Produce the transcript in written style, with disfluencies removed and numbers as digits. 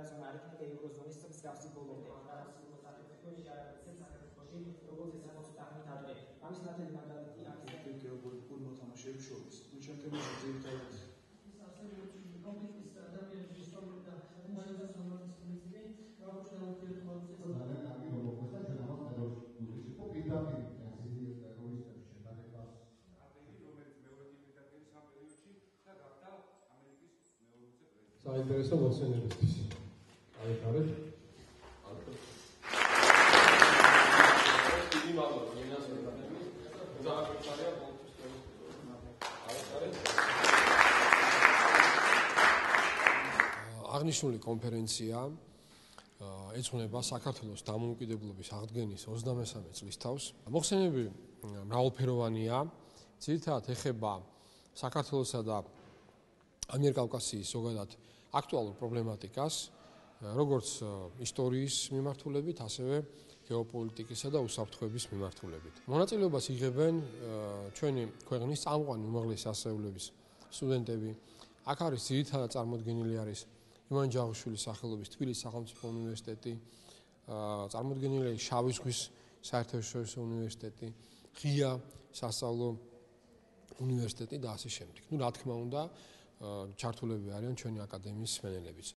ინტეგრაცია არ იქნება ევროზონის მსგავსი ბოლომდე. ამის ნათელი მაგალითი აქ გეოპოლიტიკურ მოთამაშეებს შორის. ნუ ჩვენ თემაში ძირითადად კონფლიქტის ადამიანების ისტორიული და უმაღლესი სამართლის პრინციპი გაუჩნდა ურთიერთობების საინტერესო მოხსენებისთვის. აიხარეთ. დიდი მადლობა გენას აკადემიის. ზაღარბეჭარია პოლიტიკის აიხარეთ. აღნიშნული კონფერენცია ეძღვნება საქართველოს დამოუკიდებლობის აღდგენის 23 წლის თავს. მოხსენები მრავალფეროვანია, ძირითადად ეხება საქართველოსა და ამიერკავკასიის ზოგადად აქტუალურ პრობლემატიკას, როგორც ისტორიის მიმართულებით, ასევე გეოპოლიტიკისა და უსაფრთხოების მიმართულებით. მონაწილეობას იღებენ ჩვენი ქვეყნის წამყვანი უმაღლესი ასწავლებლების სტუდენტები. აქ არის ძირითადად წარმოდგენილი არის ივან ჯავახიშვილის სახელობის თბილისის სახელმწიფო უნივერსიტეტი, წარმოდგენილია შავი ზღვის საერთაშორისო უნივერსიტეტი, ღია სასწავლო უნივერსიტეტი და ასე შემდეგ. რა თქმა უნდა, ჩართულები არიან ჩვენი აკადემიის მსმენელებიც.